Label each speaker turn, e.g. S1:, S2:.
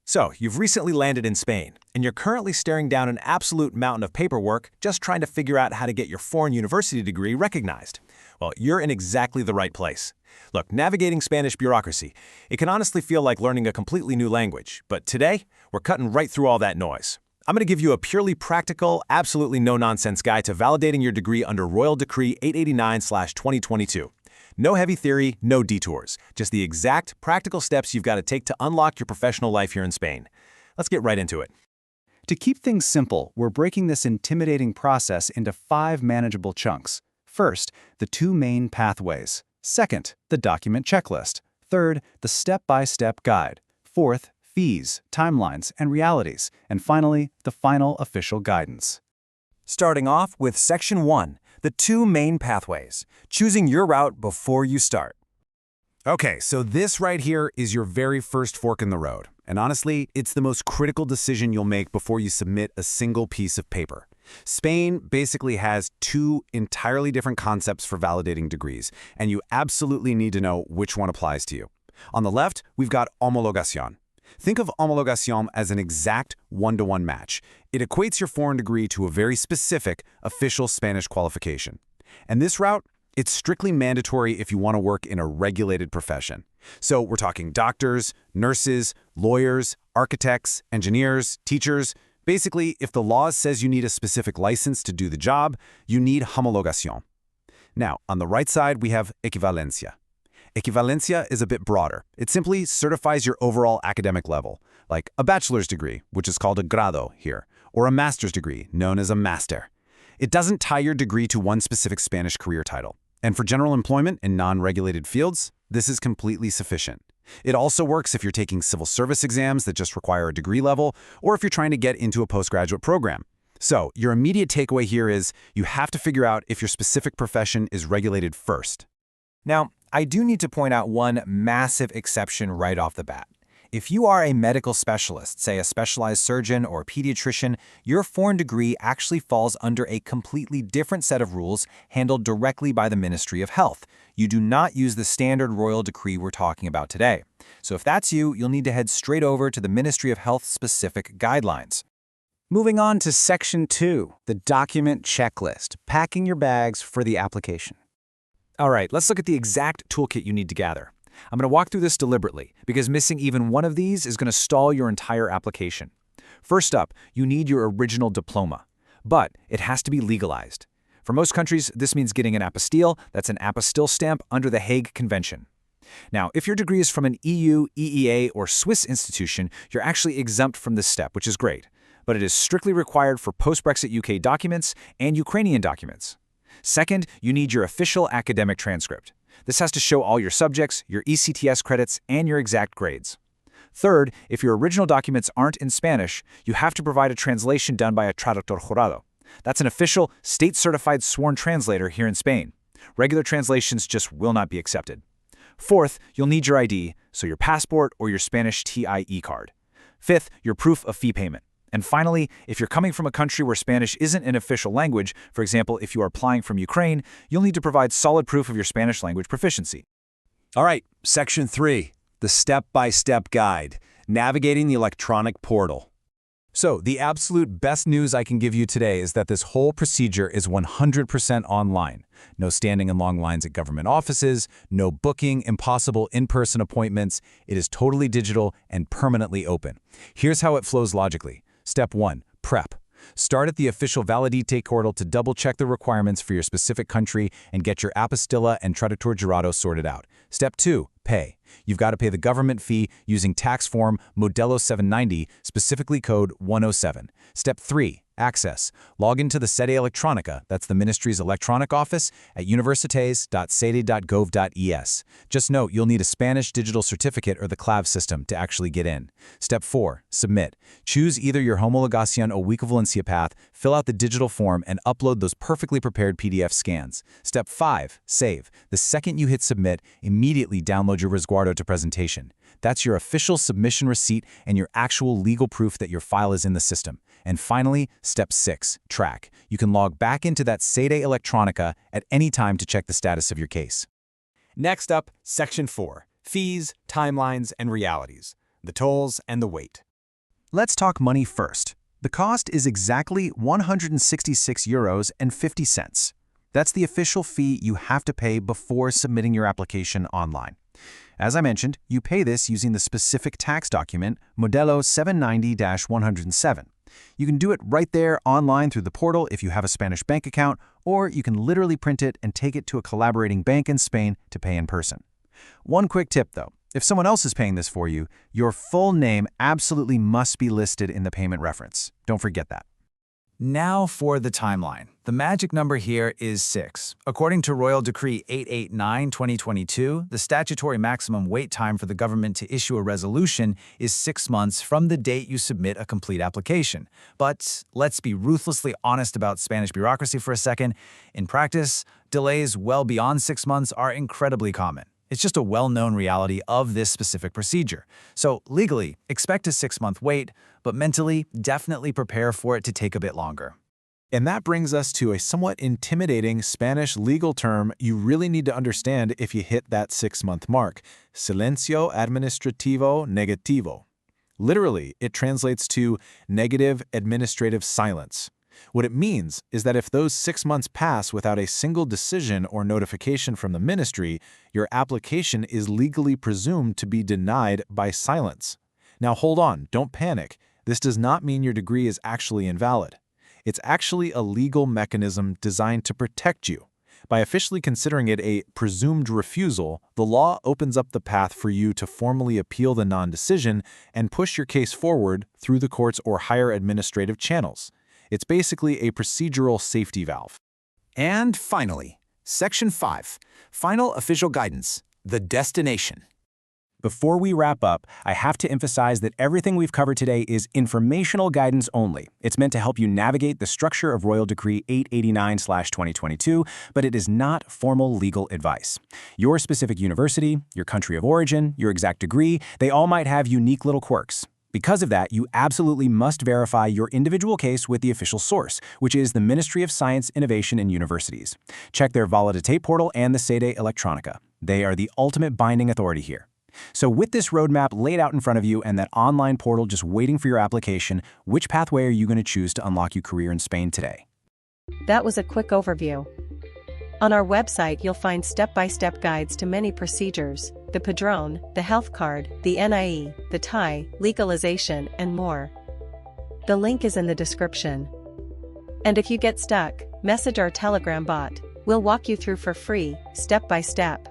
S1: So, you've recently landed in Spain, and you're currently staring down an absolute mountain of paperwork just trying to figure out how to get your foreign university degree recognized. Well, you're in exactly the right place. Look, navigating Spanish bureaucracy, it can honestly feel like learning a completely new language, but today, we're cutting right through all that noise. I'm going to give you a purely practical, absolutely no-nonsense guide to validating your degree under Royal Decree 889/2022. No heavy theory, no detours, just the exact practical steps you've got to take to unlock your professional life here in Spain. Let's get right into it.
S2: To keep things simple, we're breaking this intimidating process into 5 manageable chunks. First, the 2 main pathways. Second, the document checklist. Third, the step-by-step guide. Fourth, fees, timelines, and realities. And finally, the final official guidance.
S3: Starting off with Section 1, the 2 main pathways, choosing your route before you start.
S4: Okay, so this right here is your very first fork in the road. And honestly, it's the most critical decision you'll make before you submit a single piece of paper. Spain basically has 2 entirely different concepts for validating degrees, and you absolutely need to know which one applies to you. On the left, we've got Homologación. Think of Homologación as an exact one-to-one match. It equates your foreign degree to a very specific official Spanish qualification. And this route, it's strictly mandatory if you want to work in a regulated profession. So we're talking doctors, nurses, lawyers, architects, engineers, teachers. Basically, if the law says you need a specific license to do the job, you need Homologación. Now, on the right side, we have Equivalencia. Equivalencia is a bit broader. It simply certifies your overall academic level, like a bachelor's degree, which is called a grado here, or a master's degree, known as a master. It doesn't tie your degree to one specific Spanish career title. And for general employment in non-regulated fields, this is completely sufficient. It also works if you're taking civil service exams that just require a degree level, or if you're trying to get into a postgraduate program. So, your immediate takeaway here is you have to figure out if your specific profession is regulated first.
S3: Now, I do need to point out one massive exception right off the bat. If you are a medical specialist, say a specialized surgeon or pediatrician, your foreign degree actually falls under a completely different set of rules handled directly by the Ministry of Health. You do not use the standard royal decree we're talking about today. So if that's you, you'll need to head straight over to the Ministry of Health specific guidelines.
S2: Moving on to Section 2, the document checklist, packing your bags for the application.
S1: All right, let's look at the exact toolkit you need to gather. I'm going to walk through this deliberately, because missing even one of these is going to stall your entire application. First up, you need your original diploma, but it has to be legalized. For most countries, this means getting an apostille, that's an apostille stamp under the Hague Convention. Now, if your degree is from an EU, EEA, or Swiss institution, you're actually exempt from this step, which is great, but it is strictly required for post-Brexit UK documents and Ukrainian documents. Second, you need your official academic transcript. This has to show all your subjects, your ECTS credits, and your exact grades. Third, if your original documents aren't in Spanish, you have to provide a translation done by a traductor jurado. That's an official, state-certified sworn translator here in Spain. Regular translations just will not be accepted. Fourth, you'll need your ID, so your passport or your Spanish TIE card. Fifth, your proof of fee payment. And finally, if you're coming from a country where Spanish isn't an official language, for example, if you are applying from Ukraine, you'll need to provide solid proof of your Spanish language proficiency.
S4: All right, Section 3, the step-by-step guide, navigating the electronic portal. So, the absolute best news I can give you today is that this whole procedure is 100% online. No standing in long lines at government offices, no booking, impossible in-person appointments. It is totally digital and permanently open. Here's how it flows logically. Step 1, prep. Start at the official Validite portal to double-check the requirements for your specific country and get your apostilla and traductor jurado sorted out. Step 2, pay. You've got to pay the government fee using tax form Modelo 790, specifically code 107. Step 3, access. Log into the Sede Electronica, that's the ministry's electronic office, at universites.sede.gov.es. Just note, you'll need a Spanish digital certificate or the CLAV system to actually get in. Step 4, submit. Choose either your Homologación o Equivalencia path, fill out the digital form, and upload those perfectly prepared PDF scans. Step 5, save. The second you hit submit, immediately download your resguardo to presentation. That's your official submission receipt and your actual legal proof that your file is in the system. And finally, Step 6, track. You can log back into that Sede Electronica at any time to check the status of your case.
S1: Next up, Section 4, fees, timelines, and realities, the tolls and the wait.
S2: Let's talk money first. The cost is exactly €166.50. That's the official fee you have to pay before submitting your application online. As I mentioned, you pay this using the specific tax document, Modelo 790-107. You can do it right there online through the portal if you have a Spanish bank account, or you can literally print it and take it to a collaborating bank in Spain to pay in person. One quick tip, though. If someone else is paying this for you, your full name absolutely must be listed in the payment reference. Don't forget that.
S3: Now for the timeline. The magic number here is 6. According to Royal Decree 889/2022, the statutory maximum wait time for the government to issue a resolution is 6 months from the date you submit a complete application. But let's be ruthlessly honest about Spanish bureaucracy for a second. In practice, delays well beyond 6 months are incredibly common. It's just a well-known reality of this specific procedure. So legally, expect a 6-month wait, but mentally, definitely prepare for it to take a bit longer.
S1: And that brings us to a somewhat intimidating Spanish legal term you really need to understand if you hit that 6-month mark: silencio administrativo negativo. Literally, it translates to negative administrative silence. What it means is that if those 6 months pass without a single decision or notification from the ministry, your application is legally presumed to be denied by silence. Now hold on, don't panic. This does not mean your degree is actually invalid. It's actually a legal mechanism designed to protect you. By officially considering it a presumed refusal, the law opens up the path for you to formally appeal the non-decision and push your case forward through the courts or higher administrative channels. It's basically a procedural safety valve.
S3: And finally, Section 5, Final Official Guidance, the destination.
S2: Before we wrap up, I have to emphasize that everything we've covered today is informational guidance only. It's meant to help you navigate the structure of Royal Decree 889/2022, but it is not formal legal advice. Your specific university, your country of origin, your exact degree, they all might have unique little quirks. Because of that, you absolutely must verify your individual case with the official source, which is the Ministry of Science, Innovation, and Universities. Check their Validitate portal and the Sede Electronica. They are the ultimate binding authority here. So with this roadmap laid out in front of you and that online portal just waiting for your application, which pathway are you going to choose to unlock your career in Spain today?
S5: That was a quick overview. On our website you'll find step-by-step guides to many procedures: the Padrón, the health card, the NIE, the TIE, legalization, and more. The link is in the description. And if you get stuck, message our Telegram bot. We'll walk you through for free, step by step.